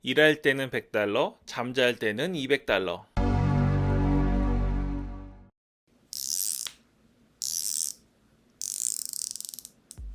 일할 때는 $100, 잠잘 때는 $200.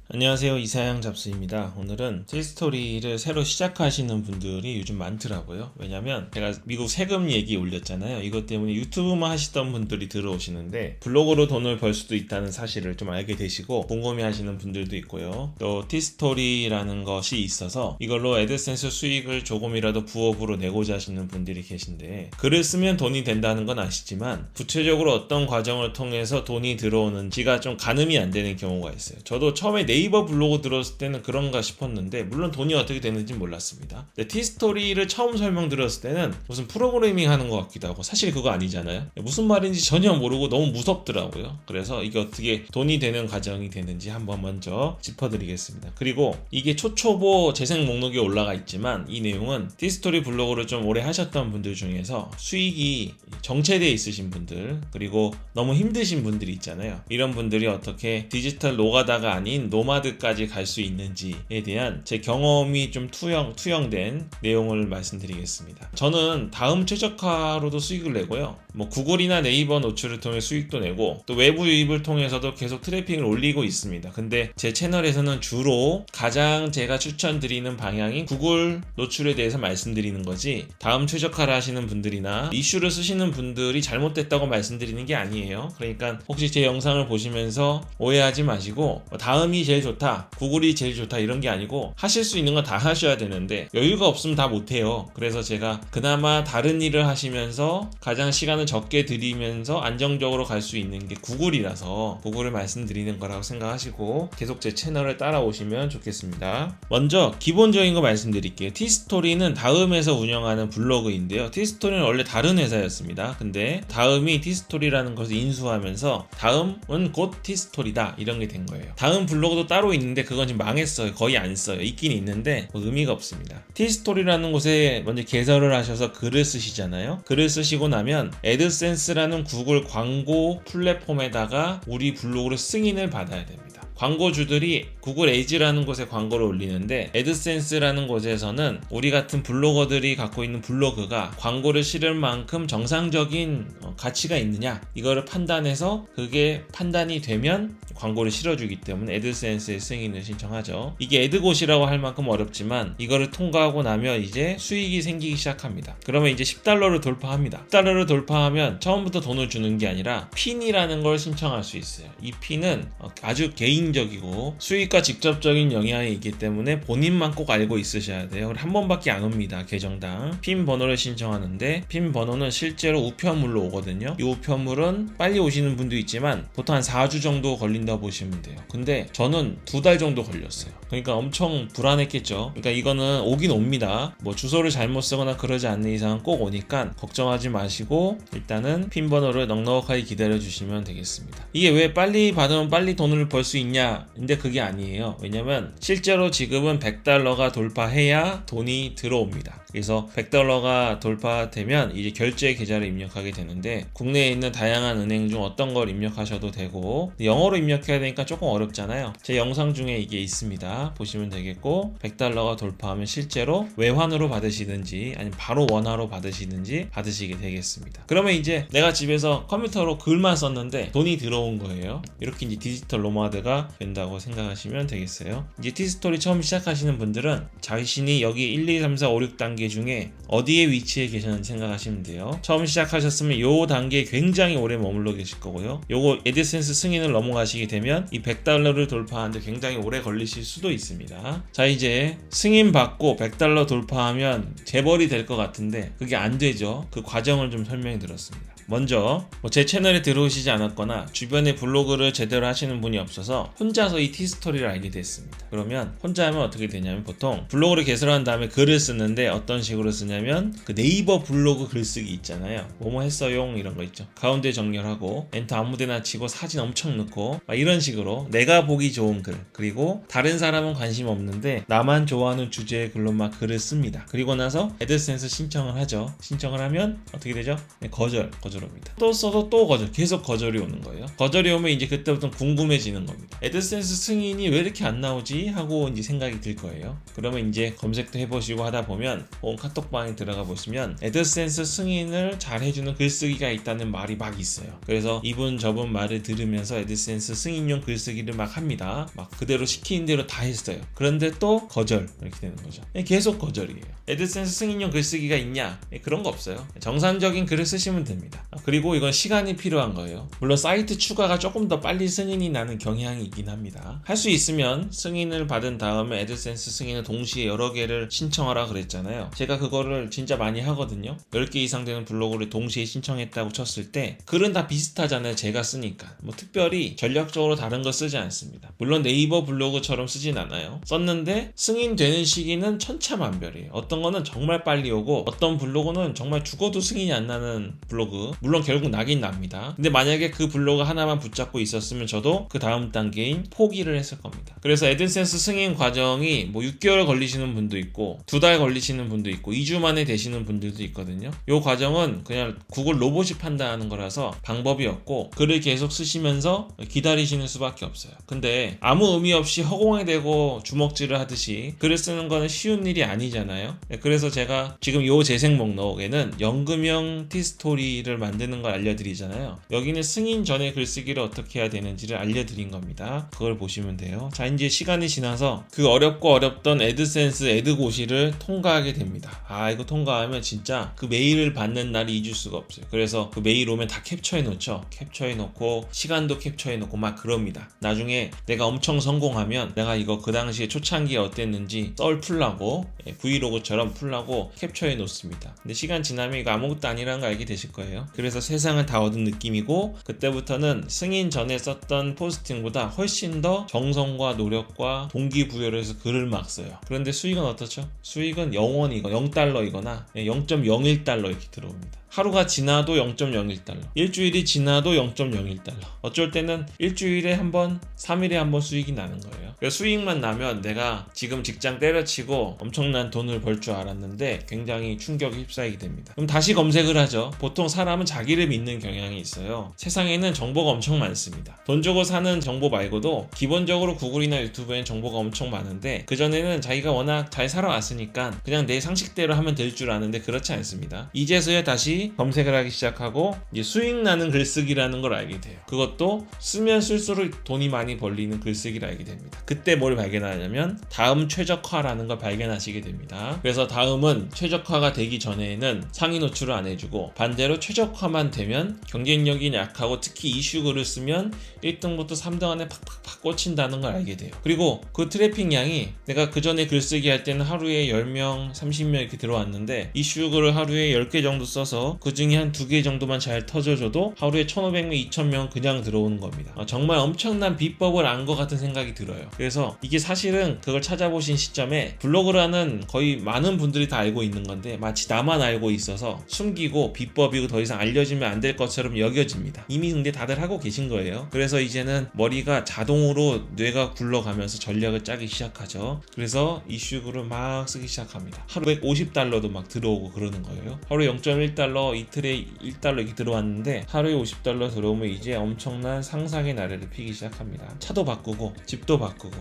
안녕하세요, 이사양 잡스입니다. 오늘은 티스토리를 새로 시작하시는 분들이 요즘 많더라고요. 왜냐면 제가 미국 세금 얘기 올렸잖아요. 이것 때문에 유튜브만 하시던 분들이 들어오시는데 블로그로 돈을 벌 수도 있다는 사실을 좀 알게 되시고 궁금해 하시는 분들도 있고요. 또 티스토리라는 것이 있어서 이걸로 애드센스 수익을 조금이라도 부업으로 내고자 하시는 분들이 계신데, 글을 쓰면 돈이 된다는 건 아시지만 구체적으로 어떤 과정을 통해서 돈이 들어오는지가 좀 가늠이 안 되는 경우가 있어요. 저도 처음에 네이버 블로그 들었을 때는 그런가 싶었는데 물론 돈이 어떻게 되는지 몰랐습니다. 티스토리를 처음 설명드렸을 때는 무슨 프로그래밍 하는 것 같기도 하고 사실 그거 아니잖아요. 무슨 말인지 전혀 모르고 너무 무섭더라고요. 그래서 이게 어떻게 돈이 되는 과정이 되는지 한번 먼저 짚어드리겠습니다. 그리고 이게 초초보 재생 목록에 올라가 있지만 이 내용은 티스토리 블로그를 좀 오래 하셨던 분들 중에서 수익이 정체되어 있으신 분들, 그리고 너무 힘드신 분들이 있잖아요. 이런 분들이 어떻게 디지털 노가다가 아닌 노마드까지 갈 수 있는지에 대한 제 경험이 좀 투영된 내용을 말씀드리겠습니다. 저는 다음 최적화로도 수익을 내고요. 구글이나 네이버 노출을 통해 수익도 내고 또 외부 유입을 통해서도 계속 트래픽을 올리고 있습니다. 근데 제 채널에서는 주로 가장 제가 추천드리는 방향이 구글 노출에 대해서 말씀드리는 거지, 다음 최적화를 하시는 분들이나 이슈를 쓰시는 분들이 잘못됐다고 말씀드리는 게 아니에요. 그러니까 혹시 제 영상을 보시면서 오해하지 마시고 다음이 제일 좋다, 구글이 제일 좋다 이런 게 아니고 하실 수 있는 거 다 하셔야 되는데 여유가 없으면 다 못해요. 그래서 제가 그나마 다른 일을 하시면서 가장 시간을 적게 들이면서 안정적으로 갈 수 있는 게 구글이라서 구글을 말씀드리는 거라고 생각하시고 계속 제 채널을 따라오시면 좋겠습니다. 먼저 기본적인 거 말씀드릴게요. 티스토리는 다음에서 운영하는 블로그인데요. 티스토리는 원래 다른 회사였습니다. 근데 다음이 티스토리라는 것을 인수하면서 다음은 곧 티스토리다 이런 게 된 거예요. 다음 블로그도 따로 있는데 그건 지금 망했어요. 거의 안 써요. 있긴 있는데 의미가 없습니다. 티스토리라는 곳에 먼저 개설을 하셔서 글을 쓰시잖아요. 글을 쓰시고 나면 애드센스라는 구글 광고 플랫폼에다가 우리 블로그를 승인을 받아야 됩니다. 광고주들이 구글 에이지라는 곳에 광고를 올리는데 애드센스라는 곳에서는 우리 같은 블로거들이 갖고 있는 블로그가 광고를 실을 만큼 정상적인 가치가 있느냐 이거를 판단해서 그게 판단이 되면 광고를 실어주기 때문에 애드센스의 승인을 신청하죠. 이게 애드곳이라고 할 만큼 어렵지만 이거를 통과하고 나면 이제 수익이 생기기 시작합니다. 그러면 이제 $10를 돌파합니다. $10를 돌파하면 처음부터 돈을 주는 게 아니라 핀이라는 걸 신청할 수 있어요. 이 핀은 아주 개인적이고 수익과 직접적인 영향이 있기 때문에 본인만 꼭 알고 있으셔야 돼요. 한 번밖에 안 옵니다. 계정당 핀 번호를 신청하는데 핀 번호는 실제로 우편물로 오거든요. 이 우편물은 빨리 오시는 분도 있지만 보통 한 4주 정도 걸린다 보시면 돼요. 근데 저는 2달 정도 걸렸어요. 그러니까 엄청 불안했겠죠. 그러니까 이거는 오긴 옵니다. 주소를 잘못 쓰거나 그러지 않는 이상은 꼭 오니까 걱정하지 마시고 일단은 핀 번호를 넉넉하게 기다려 주시면 되겠습니다. 이게 왜 빨리 받으면 빨리 돈을 벌 수 있냐? 근데 그게 아니에요. 왜냐면 실제로 지금은 $100가 돌파해야 돈이 들어옵니다. 그래서 $100가 돌파되면 이제 결제 계좌를 입력하게 되는데 국내에 있는 다양한 은행 중 어떤 걸 입력하셔도 되고 영어로 입력해야 되니까 조금 어렵잖아요. 제 영상 중에 이게 있습니다. 보시면 되겠고 $100가 돌파하면 실제로 외환으로 받으시든지 아니면 바로 원화로 받으시든지 받으시게 되겠습니다. 그러면 이제 내가 집에서 컴퓨터로 글만 썼는데 돈이 들어온 거예요. 이렇게 이제 디지털 노마드가 된다고 생각하시면 되겠어요. 이제 티스토리 처음 시작하시는 분들은 자신이 여기 1, 2, 3, 4, 5, 6단계 중에 어디에 위치해 계셨는지 생각하시면 돼요. 처음 시작하셨으면 요 단계에 굉장히 오래 머물러 계실 거고요. 요거 애드센스 승인을 넘어가시게 되면 이 $100를 돌파하는데 굉장히 오래 걸리실 수도 있습니다. 자, 이제 승인 받고 $100 돌파하면 재벌이 될 것 같은데 그게 안 되죠. 그 과정을 좀 설명해 드렸습니다. 먼저 제 채널에 들어오시지 않았거나 주변에 블로그를 제대로 하시는 분이 없어서 혼자서 이 티스토리를 알게 됐습니다. 그러면 혼자 하면 어떻게 되냐면 보통 블로그를 개설한 다음에 글을 쓰는데 어떤 식으로 쓰냐면 그 네이버 블로그 글쓰기 있잖아요. 뭐뭐 했어용 이런 거 있죠. 가운데 정렬하고 엔터 아무데나 치고 사진 엄청 넣고 막 이런 식으로 내가 보기 좋은 글, 그리고 다른 사람은 관심 없는데 나만 좋아하는 주제의 글로 막 글을 씁니다. 그리고 나서 애드센스 신청을 하죠. 신청을 하면 어떻게 되죠? 거절합니다. 또 써도 또 거절, 계속 거절이 오는 거예요. 거절이 오면 이제 그때부터 궁금해지는 겁니다. 애드센스 승인이 왜 이렇게 안 나오지? 하고 이제 생각이 들 거예요. 그러면 이제 검색도 해보시고 하다 보면 카톡방에 들어가 보시면 애드센스 승인을 잘 해주는 글쓰기가 있다는 말이 막 있어요. 그래서 이분 저분 말을 들으면서 애드센스 승인용 글쓰기를 막 합니다. 막 그대로 시키는 대로 다 했어요. 그런데 또 거절 이렇게 되는 거죠. 계속 거절이에요. 애드센스 승인용 글쓰기가 있냐? 그런 거 없어요. 정상적인 글을 쓰시면 됩니다. 그리고 이건 시간이 필요한 거예요. 물론 사이트 추가가 조금 더 빨리 승인이 나는 경향이 있긴 합니다. 할 수 있으면 승인을 받은 다음에 애드센스 승인을 동시에 여러 개를 신청하라 그랬잖아요. 제가 그거를 진짜 많이 하거든요. 10개 이상 되는 블로그를 동시에 신청했다고 쳤을 때 글은 다 비슷하잖아요. 제가 쓰니까 뭐 특별히 전략적으로 다른 거 쓰지 않습니다. 물론 네이버 블로그처럼 쓰진 않아요. 썼는데 승인되는 시기는 천차만별이에요. 어떤 거는 정말 빨리 오고 어떤 블로그는 정말 죽어도 승인이 안 나는 블로그, 물론 결국 나긴 납니다. 근데 만약에 그 블로그 하나만 붙잡고 있었으면 저도 그 다음 단계인 포기를 했을 겁니다. 그래서 애드센스 승인 과정이 뭐 6개월 걸리시는 분도 있고 2달 걸리시는 분도 있고 2주 만에 되시는 분들도 있거든요. 이 과정은 그냥 구글 로봇이 판단하는 거라서 방법이 없고 글을 계속 쓰시면서 기다리시는 수밖에 없어요. 근데 아무 의미 없이 허공에 대고 주먹질을 하듯이 글을 쓰는 거는 쉬운 일이 아니잖아요. 그래서 제가 지금 이 재생 목록에는 연금형 티스토리를 만드는 걸 알려드리잖아요. 여기는 승인 전에 글쓰기를 어떻게 해야 되는지를 알려드린 겁니다. 그걸 보시면 돼요. 자, 이제 시간이 지나서 그 어렵고 어렵던 애드센스 애드고시를 통과하게 됩니다. 이거 통과하면 진짜 그 메일을 받는 날이 잊을 수가 없어요. 그래서 그 메일 오면 다 캡처해 놓죠. 캡처해 놓고 시간도 캡처해 놓고 막 그럽니다. 나중에 내가 엄청 성공하면 내가 이거 그 당시에 초창기에 어땠는지 썰 풀라고 브이로그처럼 풀라고 캡처해 놓습니다. 근데 시간 지나면 이거 아무것도 아니라는 거 알게 되실 거예요. 그래서 세상을 다 얻은 느낌이고 그때부터는 승인 전에 썼던 포스팅보다 훨씬 더 정성과 노력과 동기부여를 해서 글을 막 써요. 그런데 수익은 어떻죠? 수익은 0달러이거나 0.01달러 이렇게 들어옵니다. 하루가 지나도 0.01달러, 일주일이 지나도 0.01달러, 어쩔 때는 일주일에 한 번, 3일에 한 번 수익이 나는 거예요. 그래서 수익만 나면 내가 지금 직장 때려치고 엄청난 돈을 벌 줄 알았는데 굉장히 충격에 휩싸이게 됩니다. 그럼 다시 검색을 하죠. 보통 사람은 자기를 믿는 경향이 있어요. 세상에는 정보가 엄청 많습니다. 돈 주고 사는 정보 말고도 기본적으로 구글이나 유튜브에는 정보가 엄청 많은데 그전에는 자기가 워낙 잘 살아왔으니까 그냥 내 상식대로 하면 될 줄 아는데 그렇지 않습니다. 이제서야 다시 검색을 하기 시작하고 이제 수익 나는 글쓰기라는 걸 알게 돼요. 그것도 쓰면 쓸수록 돈이 많이 벌리는 글쓰기를 알게 됩니다. 그때 뭘 발견하냐면 다음 최적화라는 걸 발견하시게 됩니다. 그래서 다음은 최적화가 되기 전에는 상위 노출을 안 해주고 반대로 최적화만 되면 경쟁력이 약하고 특히 이슈글을 쓰면 1등부터 3등 안에 팍팍팍 꽂힌다는 걸 알게 돼요. 그리고 그 트래픽 양이 내가 그 전에 글쓰기 할 때는 하루에 10명, 30명 이렇게 들어왔는데 이슈글을 하루에 10개 정도 써서 그 중에 한 2개 정도만 잘 터져줘도 하루에 1,500명, 2,000명 그냥 들어오는 겁니다. 정말 엄청난 비법을 안 것 같은 생각이 들어요. 그래서 이게 사실은 그걸 찾아보신 시점에 블로그라는 거의 많은 분들이 다 알고 있는 건데 마치 나만 알고 있어서 숨기고 비법이고 더 이상 알려지면 안 될 것처럼 여겨집니다. 이미 근데 다들 하고 계신 거예요. 그래서 이제는 머리가 자동으로 뇌가 굴러가면서 전략을 짜기 시작하죠. 그래서 이슈글을 막 쓰기 시작합니다. 하루에 50달러도 막 들어오고 그러는 거예요. 하루에 0.1달러, 이틀에 1달러 이렇게 들어왔는데 하루에 50달러 들어오면 이제 엄청난 상상의 나래를 피기 시작합니다. 차도 바꾸고 집도 바꾸고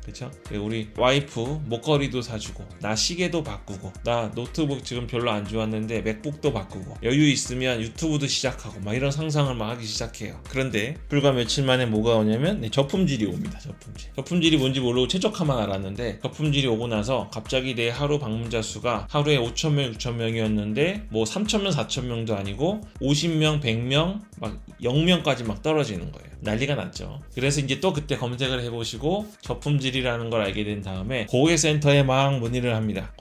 그쵸? 우리 와이프 목걸이도 사주고 나 시계도 바꾸고 나 노트북 지금 별로 안 좋았는데 맥북도 바꾸고 여유 있으면 유튜브도 시작하고 막 이런 상상을 막 하기 시작해요. 그런데 불과 며칠 만에 뭐가 오냐면 저품질이 옵니다. 저품질이 뭔지 모르고 최적화만 알았는데 저품질이 오고 나서 갑자기 내 하루 방문자 수가 하루에 5,000명, 6,000명이었는데 뭐 3,000명, 4,000명도 아니고 50명, 100명, 막 0명까지 막 떨어지는 거예요. 난리가 났죠. 그래서 이제 또 그때 검색을 해보시고 저품질이라는 걸 알게 된 다음에 고객센터에 막 문의를 합니다.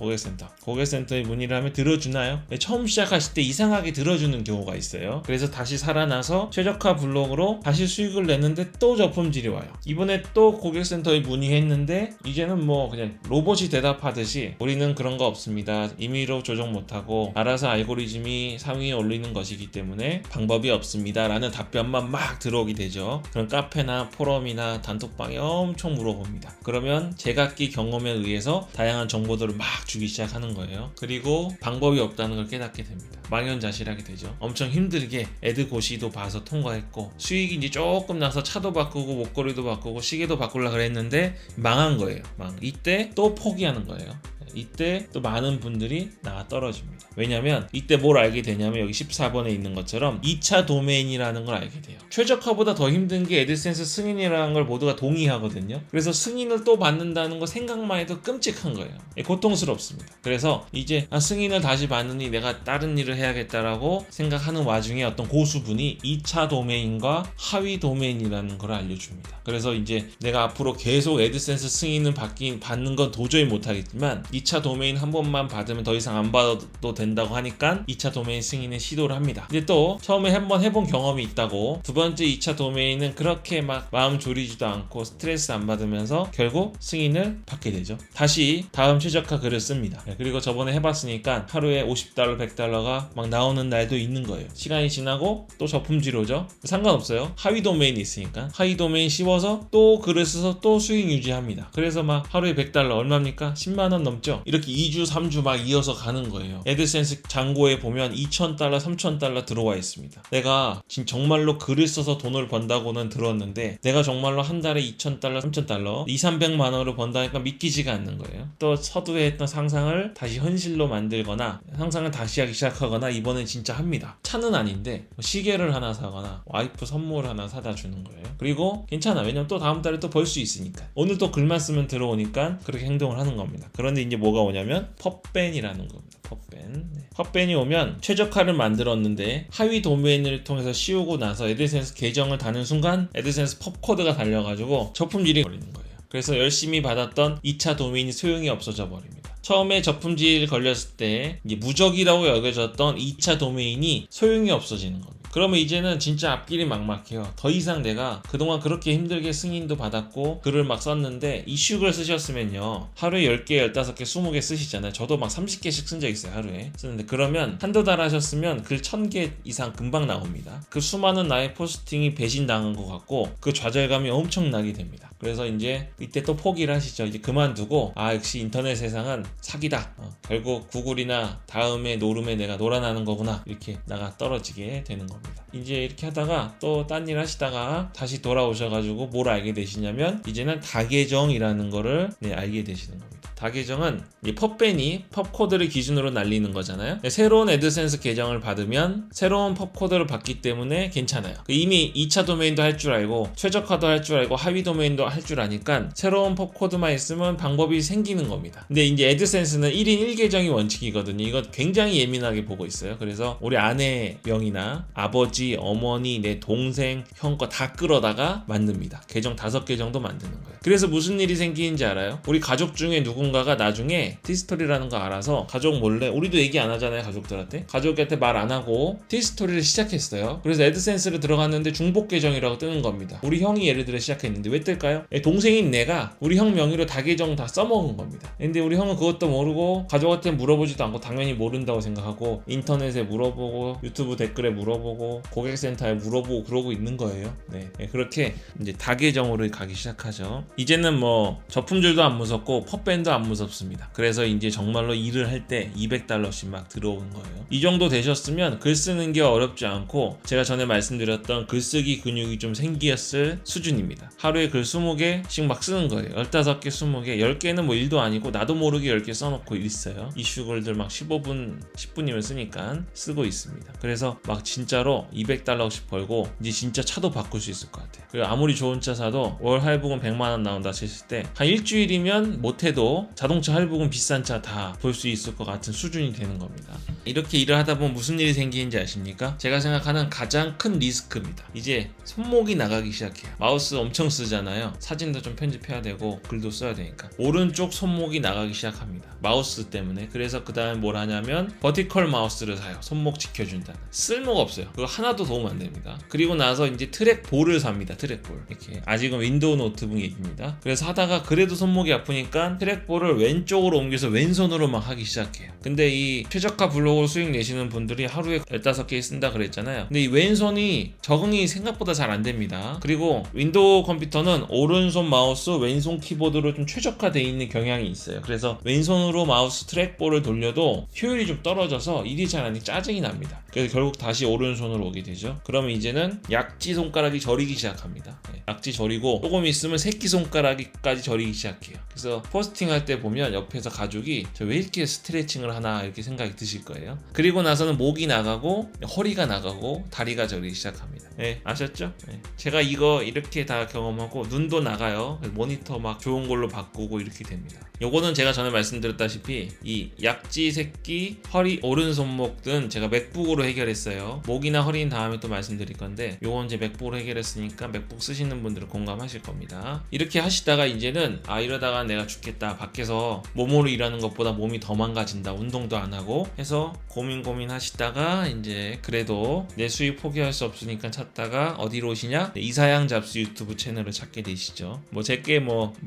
고객센터에 문의를 하면 들어주나요? 처음 시작하실 때 이상하게 들어주는 경우가 있어요. 그래서 다시 살아나서 최적화 블로그로 다시 수익을 내는데 또 저품질이 와요. 이번에 또 고객센터에 문의했는데 이제는 뭐 그냥 로봇이 대답하듯이 우리는 그런 거 없습니다. 임의로 조정 못하고 알아서 알고리즘이 상위에 올리는 것이기 때문에 방법이 없습니다 라는 답변만 막 들어오게 되죠. 그런 카페나 포럼이나 단톡방에 엄청 물어봅니다. 그러면 제각기 경험에 의해서 다양한 정보들을 막 주기 시작하는 거예요. 그리고 방법이 없다는 걸 깨닫게 됩니다. 망연자실하게 되죠. 엄청 힘들게 에드고시도 봐서 통과했고 수익이 이제 조금 나서 차도 바꾸고 목걸이도 바꾸고 시계도 바꾸려고 그랬는데 망한 거예요. 이때 또 포기하는 거예요. 이때 또 많은 분들이 나가 떨어집니다. 왜냐면 이때 뭘 알게 되냐면 여기 14번에 있는 것처럼 2차 도메인이라는 걸 알게 돼요. 최저가보다 더 힘든 게 애드센스 승인이라는 걸 모두가 동의하거든요. 그래서 승인을 또 받는다는 거 생각만 해도 끔찍한 거예요. 고통스럽습니다. 그래서 이제 승인을 다시 받느니 내가 다른 일을 해야겠다라고 생각하는 와중에 어떤 고수분이 2차 도메인과 하위 도메인이라는 걸 알려줍니다. 그래서 이제 내가 앞으로 계속 애드센스 승인을 받는 건 도저히 못하겠지만 2차 도메인 한 번만 받으면 더 이상 안 받아도 된다고 하니까 2차 도메인 승인에 시도를 합니다. 이제 또 처음에 한번 해본 경험이 있다고 두 번째 2차 도메인은 그렇게 막 마음 졸이지도 않고 스트레스 안 받으면서 결국 승인을 받게 되죠. 다시 다음 최저가 글을 씁니다. 그리고 저번에 해봤으니까 하루에 $50, $100가 막 나오는 날도 있는 거예요. 시간이 지나고 또 저품지로죠. 상관없어요. 하위 도메인이 있으니까 하위 도메인 씌워서 또 글을 써서 또 수익 유지합니다. 그래서 막 하루에 $100 얼마입니까? 10만원 넘죠. 이렇게 2주 3주 막 이어서 가는 거예요. 애드센스 잔고에 보면 $2,000, $3,000 들어와 있습니다. 내가 지금 정말로 글을 써서 돈을 번다고는 들었는데 내가 정말로 한 달에 $2,000, $3,000 200~300만 원을 번다니까 믿기지가 않는 거예요. 또 서두에 했던 상상을 다시 현실로 만들거나 상상을 다시 하기 시작하거나 이번엔 진짜 합니다. 차는 아닌데 시계를 하나 사거나 와이프 선물을 하나 사다 주는 거예요. 그리고 괜찮아. 왜냐면 또 다음 달에 또 벌 수 있으니까. 오늘 또 글만 쓰면 들어오니까 그렇게 행동을 하는 겁니다. 그런데 이제 뭐가 오냐면 펍밴이라는 겁니다. 펍밴이 오면 최저가를 만들었는데 하위 도메인을 통해서 씌우고 나서 애드센스 계정을 다는 순간 애드센스 펍 코드가 달려가지고 저품질이 걸리는 거예요. 그래서 열심히 받았던 2차 도메인이 소용이 없어져 버립니다. 처음에 저품질 걸렸을 때 이제 무적이라고 여겨졌던 2차 도메인이 소용이 없어지는 겁니다. 그러면 이제는 진짜 앞길이 막막해요. 더 이상 내가 그동안 그렇게 힘들게 승인도 받았고 글을 막 썼는데 이슈글 쓰셨으면요 하루에 10개, 15개, 20개 쓰시잖아요. 저도 막 30개씩 쓴 적 있어요. 하루에 쓰는데 그러면 한두 달 하셨으면 글 1000개 이상 금방 나옵니다. 그 수많은 나의 포스팅이 배신당한 것 같고 그 좌절감이 엄청나게 됩니다. 그래서 이제 이때 또 포기를 하시죠. 이제 그만두고 역시 인터넷 세상은 사기다. 결국 구글이나 다음에 노름에 내가 놀아나는 거구나. 이렇게 나가 떨어지게 되는 겁니다. 이제 이렇게 하다가 또 딴 일 하시다가 다시 돌아오셔가지고 뭘 알게 되시냐면 이제는 다계정이라는 거를 알게 되시는 겁니다. 다계정은 이 펍밴이 펍코드를 기준으로 날리는 거잖아요. 새로운 애드센스 계정을 받으면 새로운 펍코드를 받기 때문에 괜찮아요. 이미 2차 도메인도 할 줄 알고 최저가도 할 줄 알고 하위 도메인도 할 줄 아니까 새로운 펍코드만 있으면 방법이 생기는 겁니다. 근데 이제 애드센스는 1인 1계정이 원칙이거든요. 이거 굉장히 예민하게 보고 있어요. 그래서 우리 아내 명이나 아버지, 어머니, 내 동생, 형 거 다 끌어다가 만듭니다. 계정 5계정도 만드는 거예요. 그래서 무슨 일이 생기는지 알아요? 우리 가족 중에 누군가가 나중에 티스토리라는 거 알아서 가족 몰래, 우리도 얘기 안 하잖아요. 가족한테 말 안 하고 티스토리를 시작했어요. 그래서 애드센스를 들어갔는데 중복 계정이라고 뜨는 겁니다. 우리 형이 예를 들어 시작했는데 왜 뜰까요? 동생인 내가 우리 형 명의로 다 계정 다 써먹은 겁니다. 근데 우리 형은 그것도 모르고 가족한테 물어보지도 않고 당연히 모른다고 생각하고 인터넷에 물어보고 유튜브 댓글에 물어보고 고객센터에 물어보고 그러고 있는 거예요. 그렇게 이제 다계정으로 가기 시작하죠. 이제는 뭐 저품질도 안 무섭고 펍밴도 안 무섭습니다. 그래서 이제 정말로 일을 할 때 $200씩 막 들어오는 거예요. 이 정도 되셨으면 글 쓰는 게 어렵지 않고 제가 전에 말씀드렸던 글쓰기 근육이 좀 생기었을 수준입니다. 하루에 글 20개씩 막 쓰는 거예요. 15개, 20개, 10개는 뭐 일도 아니고 나도 모르게 10개 써놓고 있어요. 이슈글들 막 15분, 10분이면 쓰니까 쓰고 있습니다. 그래서 막 진짜로 $200씩 벌고 이제 진짜 차도 바꿀 수 있을 것 같아요. 그리고 아무리 좋은 차 사도 월 할부금 100만원 나온다 쳤을 때 한 일주일이면 못해도 자동차 할부금 비싼 차 다 볼 수 있을 것 같은 수준이 되는 겁니다. 이렇게 일을 하다 보면 무슨 일이 생기는지 아십니까? 제가 생각하는 가장 큰 리스크입니다. 이제 손목이 나가기 시작해요. 마우스 엄청 쓰잖아요. 사진도 좀 편집해야 되고 글도 써야 되니까 오른쪽 손목이 나가기 시작합니다. 마우스 때문에. 그래서 그 다음에 뭘 하냐면 버티컬 마우스를 사요. 손목 지켜준다는. 쓸모가 없어요. 그거 하나도 도움 안 됩니다. 그리고 나서 이제 트랙볼을 삽니다. 트랙볼. 이렇게 아직은 윈도우 노트북 얘기입니다. 그래서 하다가 그래도 손목이 아프니까 트랙볼 트랙볼을 왼쪽으로 옮겨서 왼손으로 막 하기 시작해요. 근데 이 최저가 블로그로 수익 내시는 분들이 하루에 15개 쓴다 그랬잖아요. 근데 이 왼손이 적응이 생각보다 잘 안 됩니다. 그리고 윈도우 컴퓨터는 오른손 마우스 왼손 키보드로 좀 최적화되어 있는 경향이 있어요. 그래서 왼손으로 마우스 트랙볼을 돌려도 효율이 좀 떨어져서 일이 잘 안 돼 짜증이 납니다. 그래서 결국 다시 오른손으로 오게 되죠. 그러면 이제는 약지 손가락이 저리기 시작합니다. 약지 저리고 조금 있으면 새끼손가락까지 저리기 시작해요. 그래서 포스팅 할 때 보면 옆에서 가족이 저 왜 이렇게 스트레칭을 하나 이렇게 생각이 드실 거예요. 그리고 나서는 목이 나가고 허리가 나가고 다리가 저리기 시작합니다. 아셨죠? 제가 이거 이렇게 다 경험하고 눈도 나가요. 모니터 막 좋은 걸로 바꾸고 이렇게 됩니다. 요거는 제가 전에 말씀드렸다시피 이 약지, 새끼, 허리, 오른손목은 제가 맥북으로 해결했어요. 목이나 허리는 다음에 또 말씀드릴 건데 요건 이제 맥북으로 해결했으니까 맥북 쓰시는 분들은 공감하실 겁니다. 이렇게 하시다가 이제는 이러다가 내가 죽겠다. 밖에서 몸으로 일하는 것보다 몸이 더 망가진다. 운동도 안 하고 해서 고민 하시다가 이제 그래도 내 수입 포기할 수 없으니까 찾다가 어디로 오시냐? 이사양 잡스 유튜브 채널을 찾게 되시죠. 제게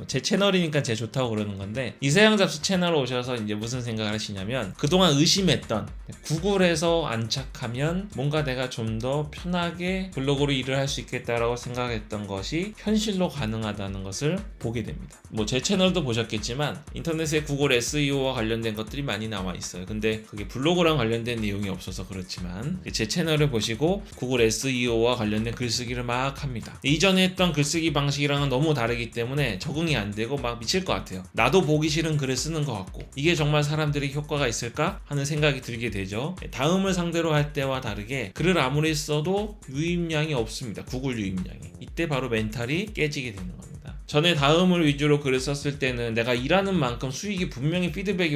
제 채널이니까 제 좋다고 그러는 건데 이사양 잡스 채널 오셔서 이제 무슨 생각을 하시냐면 그동안 의심했던 구글에서 안착하면 뭔가 내가 좀 더 편하게 블로그로 일을 할 수 있겠다라고 생각했던 것이 현실로 가능하다는 것을 보게 됩니다. 제 채널도 보셨겠지만 인터넷에 구글 SEO와 관련된 것들이 많이 나와 있어요. 근데 그게 블로그랑 관련된 내용이 없어서 그렇지만 제 채널을 보시고 구글 SEO와 관련된 글쓰기를 막 합니다. 이전에 했던 글쓰기 방식이랑은 너무 다르기 때문에 적응이 안 되고 막 미칠 것 같아요. 나도 보기 싫은 글을 쓰는 것 같고 이게 정말 사람들이 효과가 있을까 하는 생각이 들게 되죠. 다음을 상대로 할 때와 다르게 글을 아무리 써도 유입량이 없습니다. 구글 유입량이. 이때 바로 멘탈이 깨지게 되는 겁니다. 전에 다음을 위주로 글을 썼을 때는 내가 일하는 만큼 수익이 분명히 피드백이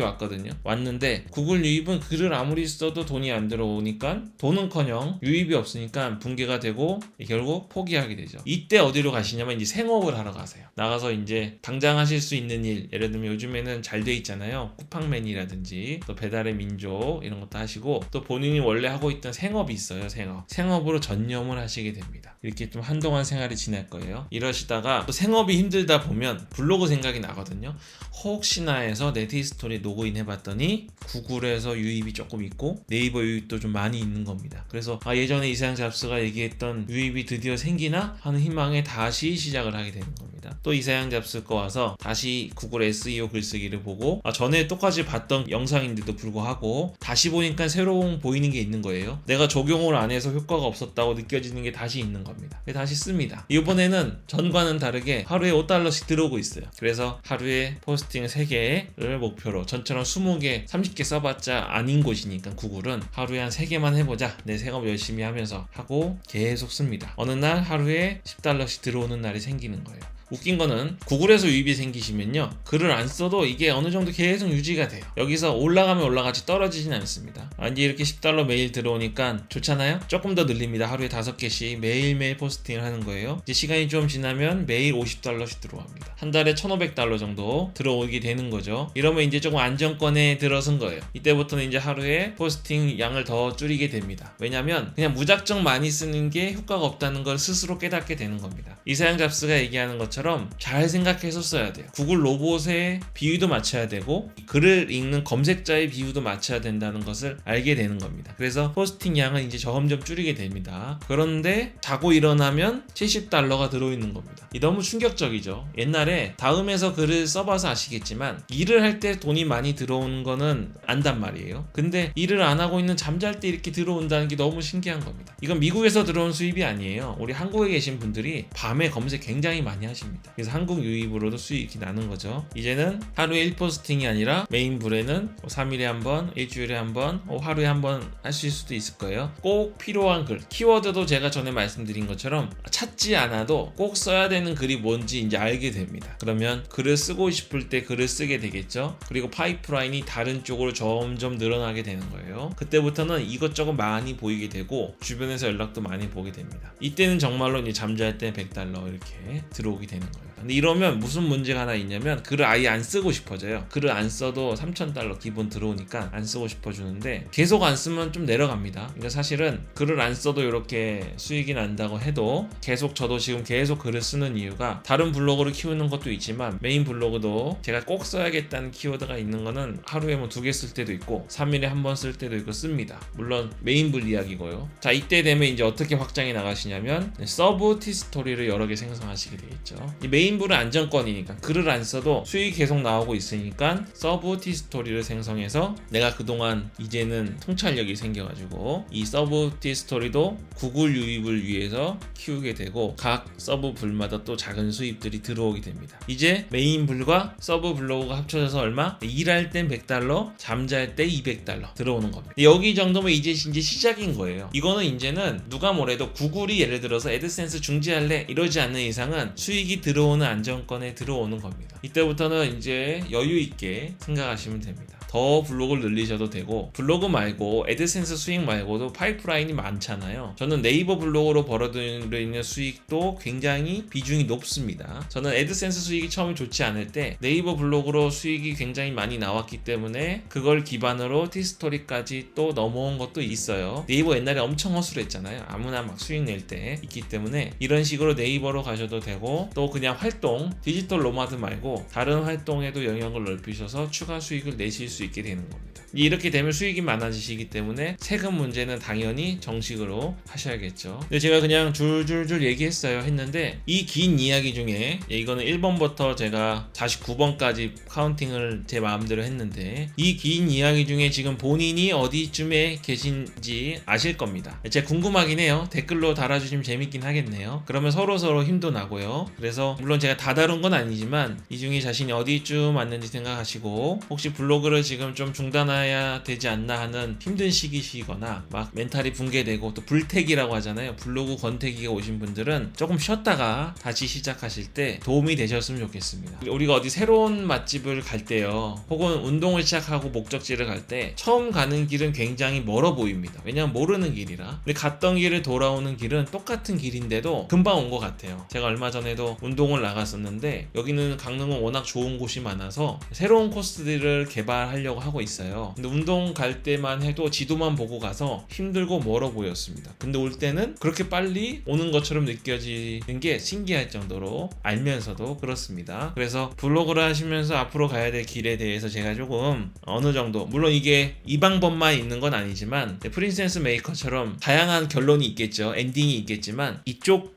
왔는데 구글 유입은 글을 아무리 써도 돈이 안 들어오니까 돈은커녕 유입이 없으니까 붕괴가 되고 결국 포기하게 되죠. 이때 어디로 가시냐면 이제 생업을 하러 가세요. 나가서 이제 당장 하실 수 있는 일, 예를 들면 요즘에는 잘 돼 있잖아요. 쿠팡맨이라든지 또 배달의 민족 이런 것도 하시고 또 본인이 원래 하고 있던 생업이 있어요. 생업으로 전념을 하시게 됩니다. 이렇게 좀 한동안 생활이 지날 거예요. 이러시다가 또 생업이 힘들다 보면 블로그 생각이 나거든요. 혹시나 해서 네티스토리 로그인 해봤더니 구글에서 유입이 조금 있고 네이버 유입도 좀 많이 있는 겁니다. 그래서 예전에 이사양 잡스가 얘기했던 유입이 드디어 생기나 하는 희망에 다시 시작을 하게 되는 겁니다. 또 이사양 잡스 거 와서 다시 구글 SEO 글쓰기를 보고 전에 똑같이 봤던 영상인데도 불구하고 다시 보니까 새로운 보이는 게 있는 거예요. 내가 적용을 안 해서 효과가 없었다고 느껴지는 게 다시 있는 겁니다. 다시 씁니다. 이번에는 전과는 다르게 하루에 $5씩 들어오고 있어요. 그래서 하루에 포스팅 3개를 목표로 전처럼 20개, 30개 써봤자 아닌 곳이니까 구글은 하루에 한 3개만 해보자. 내 생업 열심히 하면서 하고 계속 씁니다. 어느 날 하루에 $10씩 들어오는 날이 생기는 거예요. 웃긴 거는 구글에서 유입이 생기시면요 글을 안 써도 이게 어느 정도 계속 유지가 돼요. 여기서 올라가면 올라가지 떨어지진 않습니다. 이제 이렇게 $10 매일 들어오니까 좋잖아요. 조금 더 늘립니다. 하루에 5개씩 매일매일 포스팅을 하는 거예요. 이제 시간이 좀 지나면 매일 $50씩 들어갑니다. 한 달에 $1,500 정도 들어오게 되는 거죠. 이러면 이제 조금 안정권에 들어선 거예요. 이때부터는 이제 하루에 포스팅 양을 더 줄이게 됩니다. 왜냐면 그냥 무작정 많이 쓰는 게 효과가 없다는 걸 스스로 깨닫게 되는 겁니다. 이사양 잡스가 얘기하는 것처럼 잘 생각해서 써야 돼요. 구글 로봇의 비유도 맞춰야 되고 글을 읽는 검색자의 비유도 맞춰야 된다는 것을 알게 되는 겁니다. 그래서 포스팅 양은 이제 점점 줄이게 됩니다. 그런데 자고 일어나면 $70가 들어있는 겁니다. 이 너무 충격적이죠. 옛날에 다음에서 글을 써봐서 아시겠지만 일을 할 때 돈이 많이 들어오는 거는 안단 말이에요. 근데 일을 안 하고 있는 잠잘 때 이렇게 들어온다는 게 너무 신기한 겁니다. 이건 미국에서 들어온 수입이 아니에요. 우리 한국에 계신 분들이 밤에 검색 굉장히 많이 하십니다. 그래서 한국 유입으로도 수익이 나는 거죠. 이제는 하루에 1포스팅이 아니라 메인 불에는 3일에 한 번, 일주일에 한 번, 하루에 한 번 하실 수도 있을 거예요. 꼭 필요한 글, 키워드도 제가 전에 말씀드린 것처럼 찾지 않아도 꼭 써야 되는 글이 뭔지 이제 알게 됩니다. 그러면 글을 쓰고 싶을 때 글을 쓰게 되겠죠. 그리고 파이프라인이 다른 쪽으로 점점 늘어나게 되는 거예요. 그때부터는 이것저것 많이 보이게 되고 주변에서 연락도 많이 보게 됩니다. 이때는 정말로 이제 잠잘 때 $100 이렇게 들어오게 되는 거예요. 근데 이러면 무슨 문제가 하나 있냐면 글을 아예 안 쓰고 싶어져요. 글을 안 써도 $3,000 기본 들어오니까 안 쓰고 싶어지는데 계속 안 쓰면 좀 내려갑니다. 그러니까 사실은 글을 안 써도 이렇게 수익이 난다고 해도 저도 지금 계속 글을 쓰는 이유가 다른 블로그를 키우는 것도 있지만 메인 블로그도 제가 꼭 써야겠다는 키워드가 있는 거는 하루에 뭐 2개 쓸 때도 있고 3일에 한 번 쓸 때도 있고 씁니다. 물론 메인 블 이야기고요. 자, 이때 되면 이제 어떻게 확장해 나가시냐면 서브 티스토리를 여러 개 생성하시게 되겠죠. 이 메인 블은 안정권이니까 글을 안 써도 수익이 계속 나오고 있으니까 서브 티스토리를 생성해서 내가 그동안 이제는 통찰력이 생겨가지고 이 서브 티스토리도 구글 유입을 위해서 키우게 되고 각 서브 블마다 또 작은 수입들이 들어오게 됩니다. 이제 메인 블과 서브 블로그가 합쳐져서 얼마? 일할 땐 $100, 잠잘 때 $200 들어오는 겁니다. 여기 정도면 이제 시작인 거예요. 이거는 이제는 누가 뭐래도 구글이 예를 들어서 애드센스 중지할래 이러지 않는 이상은 수익이 들어오는 안정권에 들어오는 겁니다. 이때부터는 이제 여유 있게 생각하시면 됩니다. 더 블로그를 늘리셔도 되고 블로그 말고 애드센스 수익 말고도 파이프라인이 많잖아요. 저는 네이버 블로그로 벌어들이는 수익도 굉장히 비중이 높습니다. 저는 애드센스 수익이 처음에 좋지 않을 때 네이버 블로그로 수익이 굉장히 많이 나왔기 때문에 그걸 기반으로 티스토리까지 또 넘어온 것도 있어요. 네이버 옛날에 엄청 허술했잖아요. 아무나 막 수익 낼 때 있기 때문에 이런 식으로 네이버로 가셔도 되고 또 그냥 활동 디지털 노마드 말고 다른 활동에도 영역을 넓히셔서 추가 수익을 내실 수 있게 되는 겁니다. 이렇게 되면 수익이 많아지시기 때문에 세금 문제는 당연히 정식으로 하셔야겠죠. 근데 제가 그냥 줄줄줄 얘기했어요 했는데 이 긴 이야기 중에 이거는 1번부터 제가 49번까지 카운팅을 제 마음대로 했는데 이 긴 이야기 중에 지금 본인이 어디쯤에 계신지 아실 겁니다. 제가 궁금하긴 해요. 댓글로 달아주시면 재밌긴 하겠네요. 그러면 서로 힘도 나고요. 그래서 물론 제가 다 다룬 건 아니지만 이 중에 자신이 어디쯤 왔는지 생각하시고 혹시 블로그를 지금 좀 중단해야 되지 않나 하는 힘든 시기시거나 막 멘탈이 붕괴되고 또 불태기라고 하잖아요. 블로그 권태기가 오신 분들은 조금 쉬었다가 다시 시작하실 때 도움이 되셨으면 좋겠습니다. 우리가 어디 새로운 맛집을 갈 때요 혹은 운동을 시작하고 목적지를 갈 때 처음 가는 길은 굉장히 멀어 보입니다. 왜냐면 모르는 길이라. 근데 갔던 길을 돌아오는 길은 똑같은 길인데도 금방 온 것 같아요. 제가 얼마 전에도 운동을 나갔었는데 여기는 강릉은 워낙 좋은 곳이 많아서 새로운 코스들을 개발하려고 하고 있어요. 근데 운동 갈 때만 해도 지도만 보고 가서 힘들고 멀어 보였습니다. 근데 올 때는 그렇게 빨리 오는 것처럼 느껴지는 게 신기할 정도로 알면서도 그렇습니다. 그래서 블로그를 하시면서 앞으로 가야 될 길에 대해서 제가 조금 어느 정도 물론 이게 이 방법만 있는 건 아니지만 프린세스 메이커처럼 다양한 결론이 있겠죠. 엔딩이 있겠지만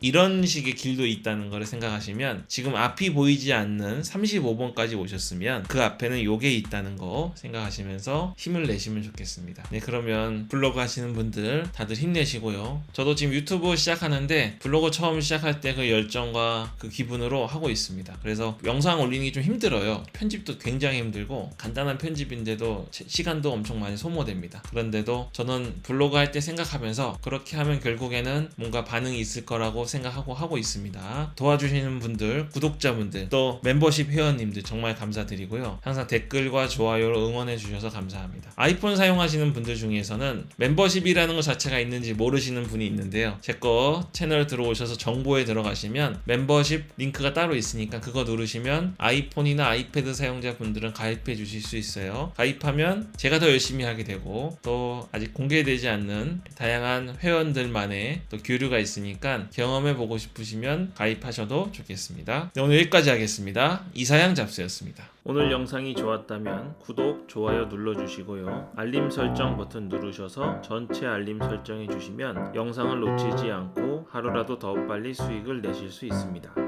이런 식의 길도 있다는 걸 생각하시면 지금 앞이 보이지 않는 35번까지 오셨으면 그 앞에는 요게 있다는 거 생각하시면서 힘을 내시면 좋겠습니다. 네, 그러면 블로그 하시는 분들 다들 힘내시고요. 저도 지금 유튜브 시작하는데 블로그 처음 시작할 때 그 열정과 그 기분으로 하고 있습니다. 그래서 영상 올리는 게 좀 힘들어요. 편집도 굉장히 힘들고 간단한 편집인데도 시간도 엄청 많이 소모됩니다. 그런데도 저는 블로그 할 때 생각하면서 그렇게 하면 결국에는 뭔가 반응이 있을 거라고 생각하고 하고 있습니다. 도와주시는 분들, 구독자분들, 또 멤버십 회원님들 정말 감사드리고요. 항상 댓글과 좋아요로 응원해 주셔서 감사합니다. 아이폰 사용하시는 분들 중에서는 멤버십이라는 것 자체가 있는지 모르시는 분이 있는데요. 제 거 채널 들어오셔서 정보에 들어가시면 멤버십 링크가 따로 있으니까 그거 누르시면 아이폰이나 아이패드 사용자분들은 가입해 주실 수 있어요. 가입하면 제가 더 열심히 하게 되고 또 아직 공개되지 않는 다양한 회원들만의 또 교류가 있으니까 경험해 보고 싶으시면 가입하셔도 좋겠습니다. 네, 오늘 여기까지 하겠습니다. 이사양 잡스였습니다. 오늘 영상이 좋았다면 구독, 좋아요 눌러주시고요. 알림 설정 버튼 누르셔서 전체 알림 설정해 주시면 영상을 놓치지 않고 하루라도 더 빨리 수익을 내실 수 있습니다.